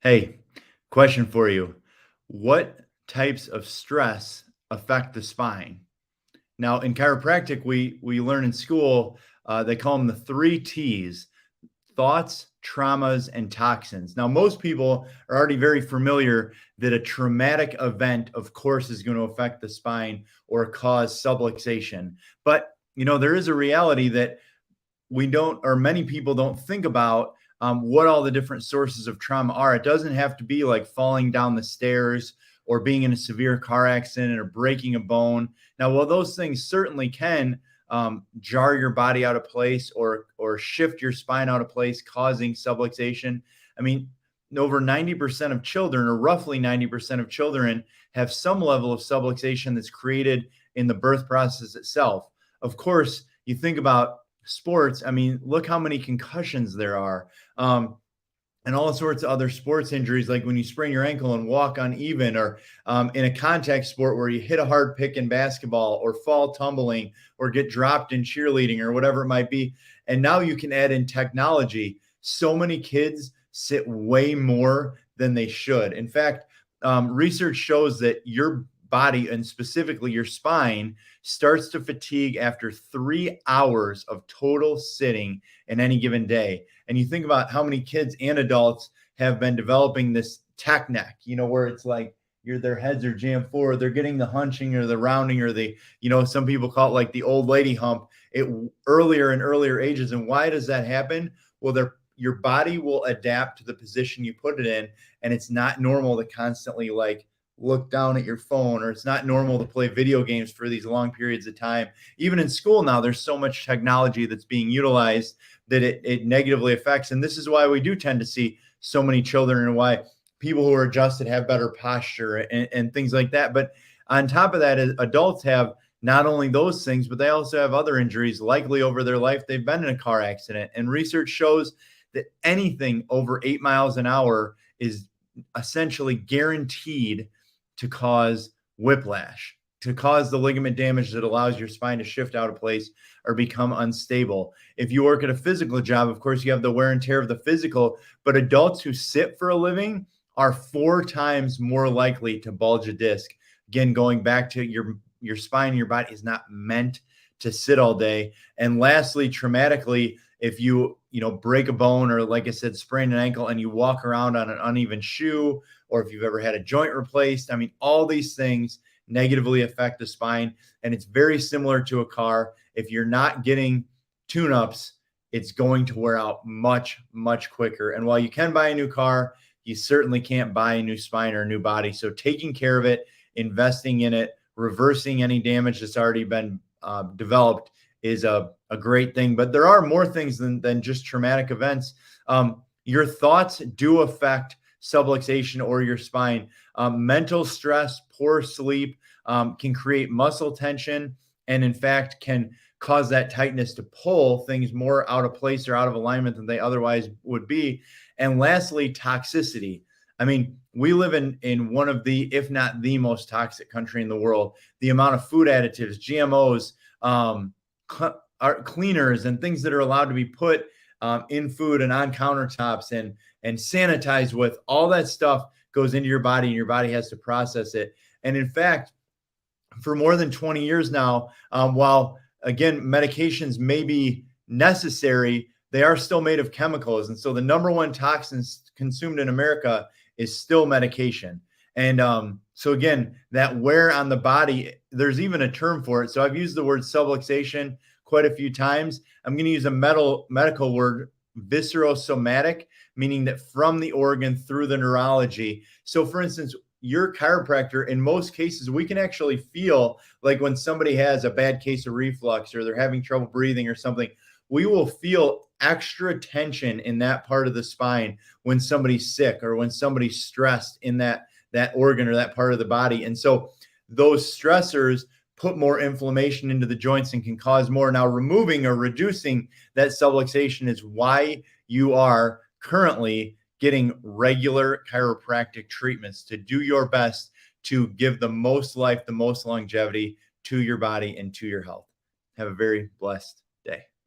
Hey, question for you. What types of stress affect the spine? Now, in chiropractic, we learn in school, they call them the three T's: thoughts, traumas, and toxins. Now, most people are already very familiar that a traumatic event, of course, is going to affect the spine or cause subluxation. But, there is a reality that we don't, or many people don't think about what all the different sources of trauma are. It doesn't have to be like falling down the stairs or being in a severe car accident or breaking a bone. Now, while those things certainly can jar your body out of place or shift your spine out of place, causing subluxation. I mean, over 90% of children, or roughly 90% of children, have some level of subluxation that's created in the birth process itself. Of course, you think about sports. I mean, look how many concussions there are. And all sorts of other sports injuries, like when you sprain your ankle and walk uneven, or in a contact sport where you hit a hard pick in basketball, or fall tumbling, or get dropped in cheerleading, or whatever it might be. And now you can add in technology. So many kids sit way more than they should. In fact, research shows that your body, and specifically your spine, starts to fatigue after 3 hours of total sitting in any given day. And you think about how many kids and adults have been developing this tech neck, where it's like their heads are jammed forward, they're getting the hunching or the rounding, or some people call it like the old lady hump, it earlier and earlier ages. And why does that happen? Well, your body will adapt to the position you put it in, and it's not normal to constantly like look down at your phone, or it's not normal to play video games for these long periods of time. Even in school now, there's so much technology that's being utilized that it negatively affects. And this is why we do tend to see so many children, and why people who are adjusted have better posture and things like that. But on top of that, adults have not only those things, but they also have other injuries. Likely over their life, they've been in a car accident. And research shows that anything over 8 miles an hour is essentially guaranteed to cause whiplash, to cause the ligament damage that allows your spine to shift out of place or become unstable. If you work at a physical job, of course, you have the wear and tear of the physical, but adults who sit for a living are 4 times more likely to bulge a disc. Again, going back to your spine, your body is not meant to sit all day. And lastly, traumatically, if you break a bone, or like I said, sprain an ankle, and you walk around on an uneven shoe, or if you've ever had a joint replaced, I mean, all these things negatively affect the spine. And it's very similar to a car. If you're not getting tune-ups, it's going to wear out much, much quicker. And while you can buy a new car, you certainly can't buy a new spine or a new body. So taking care of it, investing in it, reversing any damage that's already been developed is a great thing. But there are more things than just traumatic events. Your thoughts do affect subluxation or your spine. Mental stress, poor sleep can create muscle tension, and in fact can cause that tightness to pull things more out of place or out of alignment than they otherwise would be. And lastly, toxicity. I mean, we live in one of the, if not the most toxic country in the world. The amount of food additives, GMOs, cleaners, and things that are allowed to be put in food and on countertops and sanitized with, all that stuff goes into your body, and your body has to process it. And in fact, for more than 20 years now, while again, medications may be necessary, they are still made of chemicals. And so the number one toxins consumed in America is still medication. And so again, that wear on the body, there's even a term for it. So I've used the word subluxation quite a few times. I'm going to use a medical word, viscerosomatic, meaning that from the organ through the neurology. So for instance, your chiropractor, in most cases, we can actually feel like when somebody has a bad case of reflux, or they're having trouble breathing or something, we will feel extra tension in that part of the spine when somebody's sick, or when somebody's stressed in that organ or that part of the body. And so those stressors put more inflammation into the joints and can cause more. Now, removing or reducing that subluxation is why you are currently getting regular chiropractic treatments to do your best to give the most life, the most longevity to your body and to your health. Have a very blessed